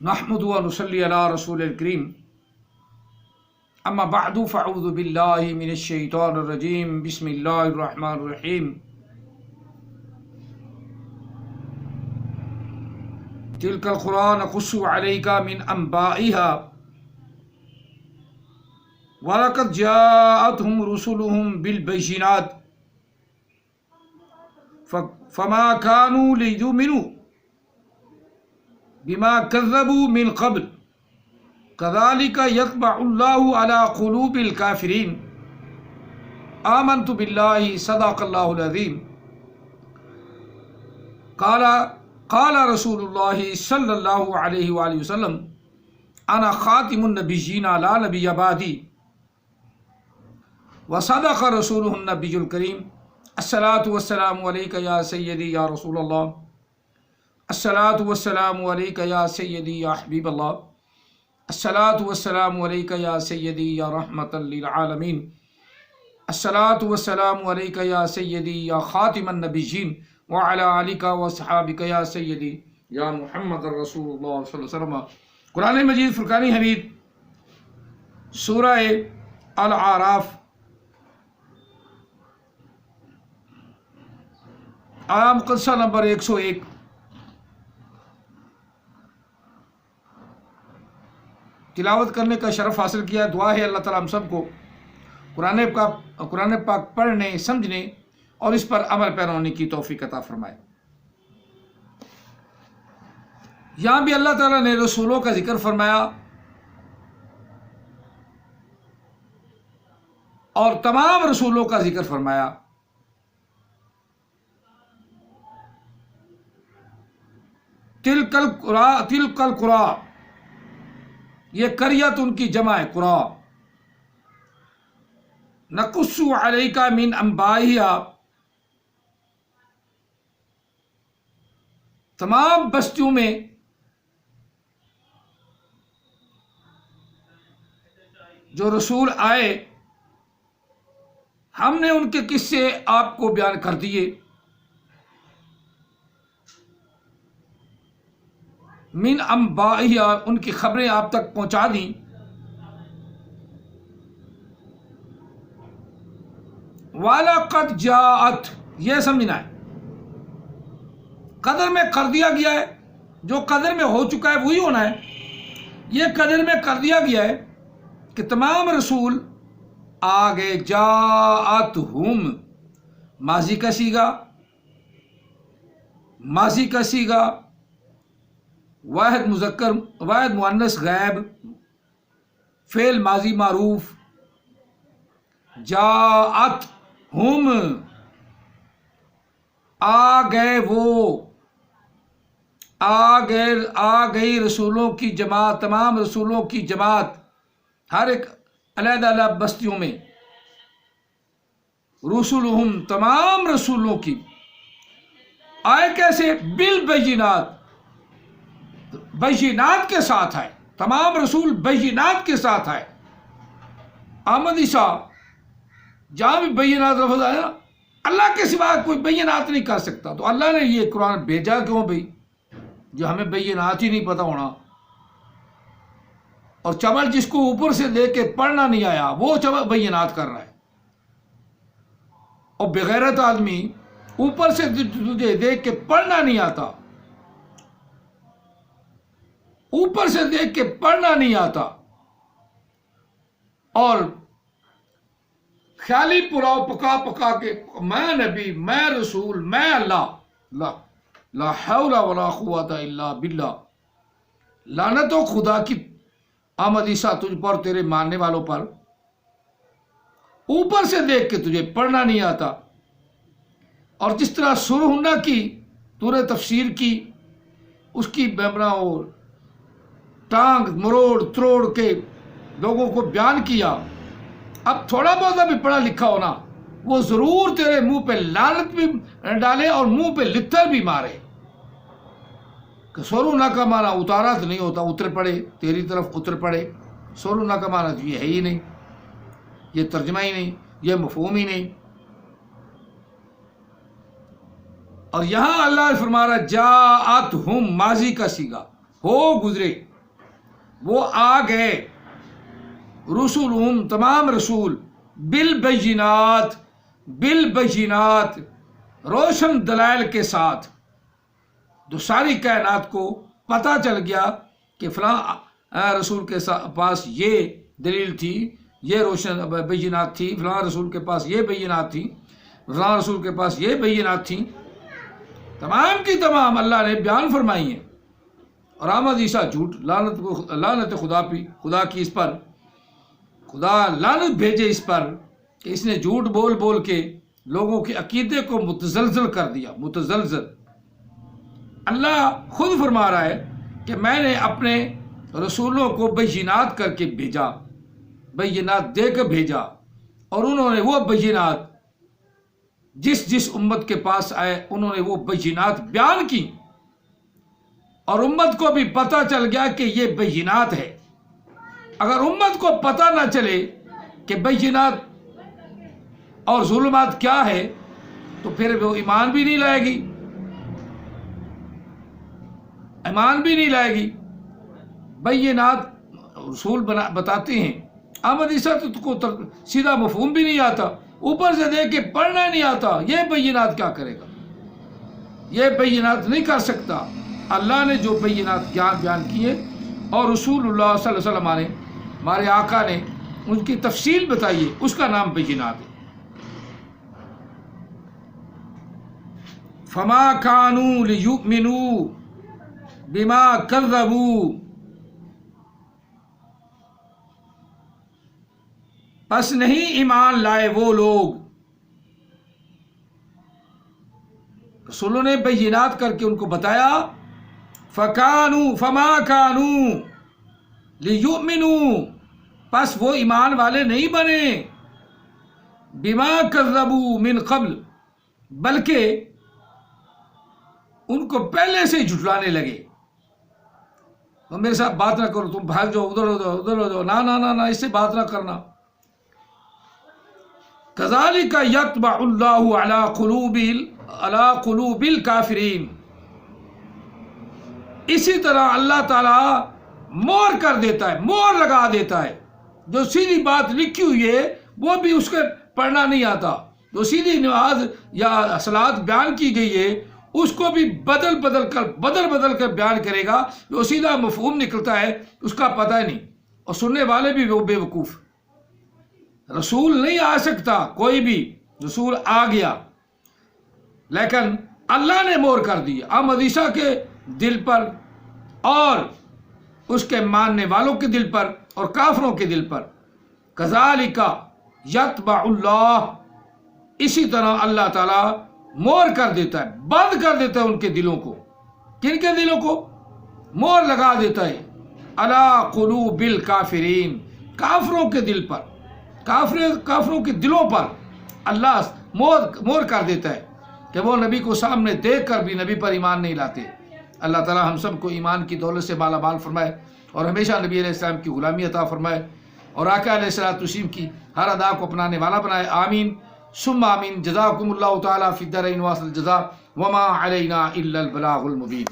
نحمد و نصلی علی رسول الکریم اما بعد فاعوذ باللہ من الشیطان الرجیم بسم اللہ الرحمن الرحیم تلک القرى نقص علیک من انبائها ولقد جاءتهم رسلهم بالبینات فما كانوا ليؤمنوا بما كذبوا من قبل كذلك يطبع الله على قلوب الكافرين آمنت بالله صدق الله العظيم قال رسول الله صلى الله عليه وآله وسلم أنا خاتم النبيين لا نبي بعدي وصدق رسوله النبي الكريم الصلاة والسلام عليك يا سيدي يا رسول الله الصلاة والسلام عليك يا سيدي يا حبيب الله الصلاة والسلام عليك يا سيدي يا رحمة للعالمين الصلاة والسلام عليك يا سيدي يا خاتم النبيين وعلى آلك وصحابك يا سيدي يا محمد رسول الله صلى الله عليه وسلم. قرآن مجید فرقان حمید سورہ الاعراف آیہ مقدسہ نمبر 101 تلاوت کرنے کا شرف حاصل کیا. دعا ہے اللہ تعالیٰ ہم سب کو قرآن پاک پڑھنے، سمجھنے اور اس پر عمل پیرا ہونے کی توفیق عطا فرمائے. یہاں بھی اللہ تعالیٰ نے رسولوں کا ذکر فرمایا اور تمام رسولوں کا ذکر فرمایا. تلک القرى، یہ قریت ان کی جمع ہے، قرآ. نقص علیک من انبائها، تمام بستیوں میں جو رسول آئے ہم نے ان کے قصے آپ کو بیان کر دیے. من انبائها، ان کی خبریں آپ تک پہنچا دیں. وَلَقَدْ جَاءَتْ، یہ سمجھنا ہے قدر میں کر دیا گیا ہے، جو قدر میں ہو چکا ہے وہی ہونا ہے. یہ قدر میں کر دیا گیا ہے کہ تمام رسول آگے. جاءتہم، ماضی کا صیغہ، واحد مذکر واحد مؤنث غائب، فعل ماضی معروف. جاءت ہم، آ گئے وہ، آ گئی رسولوں کی جماعت، تمام رسولوں کی جماعت ہر ایک علیحدہ علیحدہ بستیوں میں. رسولہم، تمام رسولوں کی. آئے کیسے؟ بالبینات، بینات کے ساتھ آئے. تمام رسول بینات کے ساتھ آئے. احمد عیسیٰ جہاں بھی بینات لفظ آیا، اللہ کے سوا کوئی بینات نہیں کر سکتا. تو اللہ نے یہ قرآن بھیجا کیوں بھائی؟ جو ہمیں بینات ہی نہیں پتہ ہونا. اور چمڑ جس کو اوپر سے دیکھ کے پڑھنا نہیں آیا وہ چمڑ بینات کر رہا ہے. اور بغیرت آدمی اوپر سے تجھے دیکھ کے پڑھنا نہیں آتا، اوپر سے دیکھ کے پڑھنا نہیں آتا اور خیالی پلاؤ پکا کے میں نبی، میں رسول، میں اللہ، لا حول ولا قوت الا باللہ. لعنت ہو خدا کی احمد عیسیٰ تجھ پر، تیرے ماننے والوں پر. اوپر سے دیکھ کے تجھے پڑھنا نہیں آتا. اور جس طرح سرہنہ کی تو نے تفسیر کی، اس کی بمنا اور ٹانگ مروڑ تروڑ کے لوگوں کو بیان کیا. اب تھوڑا بہت بھی پڑھا لکھا ہونا وہ ضرور تیرے منہ پہ لعنت بھی ڈالے اور منہ پہ لتر بھی مارے. کہ سرہنہ کا معنی اتارا تو نہیں ہوتا، اتر پڑے، تیری طرف اتر پڑے. سرہنہ کا معنی تو یہ ہے ہی نہیں، یہ ترجمہ ہی نہیں، یہ مفہوم ہی نہیں. اور یہاں اللہ فرما رہا جاءتہم، ماضی کا صیغہ، ہو گزرے، وہ آ گئے، رسولہم تمام رسول، بالبینات، بالبینات روشن دلائل کے ساتھ، تو ساری کائنات کو پتہ چل گیا کہ فلاں رسول کے پاس یہ دلیل تھی، یہ روشن بینات تھی، فلاں رسول کے پاس یہ بینات تھی، فلاں رسول کے پاس یہ بینات تھیں، تمام کی تمام اللہ نے بیان فرمائی ہیں۔ اور احمد عیسیٰ جھوٹ، لعنت خدا کی اس پر، خدا لعنت بھیجے اس پر کہ اس نے جھوٹ بول بول کے لوگوں کے عقیدے کو متزلزل کر دیا، متزلزل۔ اللہ خود فرما رہا ہے کہ میں نے اپنے رسولوں کو بینات کر کے بھیجا، بینات دے کے بھیجا، اور انہوں نے وہ بینات جس امت کے پاس آئے انہوں نے وہ بینات بیان کی، اور امت کو بھی پتہ چل گیا کہ یہ بینات ہے۔ اگر امت کو پتہ نہ چلے کہ بینات اور ظلمات کیا ہے تو پھر وہ ایمان بھی نہیں لائے گی، ایمان بھی نہیں لائے گی۔ بینات رسول بتاتے ہیں، احمد عیسیٰ کو سیدھا مفہوم بھی نہیں آتا، اوپر سے دیکھ کے پڑھنا نہیں آتا، یہ بینات کیا کرے گا؟ یہ بینات نہیں کر سکتا۔ اللہ نے جو بینات بیان کیے اور رسول اللہ صلی اللہ علیہ وسلم نے، ہمارے آقا نے ان کی تفصیل بتائی ہے، اس کا نام بینات ہے۔ فما كانوا ليؤمنوا بما كذبوا، پس نہیں ایمان لائے وہ لوگ، رسولوں نے بینات کر کے ان کو بتایا، فما كانوا ليؤمنوا، پس وہ ایمان والے نہیں بنے، بما كذبوا من قبل، بلکہ ان کو پہلے سے جھٹلانے لگے۔ تم میرے ساتھ بات نہ کرو، تم بھاگ جاؤ، ادھر ہو جاؤ، نہ اس سے بات نہ کرنا۔ كذلك يطبع الله على قلوب الكافرين، اسی طرح اللہ تعالی مہر کر دیتا ہے، مہر لگا دیتا ہے۔ جو سیدھی بات لکھی ہوئی ہے وہ بھی اس کو پڑھنا نہیں آتا، جو سیدھی نماز یا صلاۃ بیان کی گئی ہے اس کو بھی بدل بدل کر بیان کرے گا، جو سیدھا مفہوم نکلتا ہے اس کا پتہ ہی نہیں، اور سننے والے بھی وہ بے وقوف۔ رسول نہیں آ سکتا، کوئی بھی رسول آ گیا لیکن اللہ نے مہر کر دی احمد عیسیٰ کے دل پر اور اس کے ماننے والوں کے دل پر اور کافروں کے دل پر۔ کذالک یطبع اللہ، اسی طرح اللہ تعالیٰ مہر کر دیتا ہے، بند کر دیتا ہے ان کے دلوں کو۔ کن کے دلوں کو؟ مہر لگا دیتا ہے علی قلوب الکافرین، کافروں کے دل پر، کافروں کے دلوں پر اللہ مہر کر دیتا ہے کہ وہ نبی کو سامنے دیکھ کر بھی نبی پر ایمان نہیں لاتے۔ اللہ تعالی ہم سب کو ایمان کی دولت سے مالا مال فرمائے اور ہمیشہ نبی علیہ السلام کی غلامی عطا فرمائے اور آقا علیہ السلام کی ہر ادا کو اپنانے والا بنائے۔ آمین ثم آمین۔ جزاکم اللہ تعالی فی الدارین واصل الجزاء وما علینا الا البلاغ المبین۔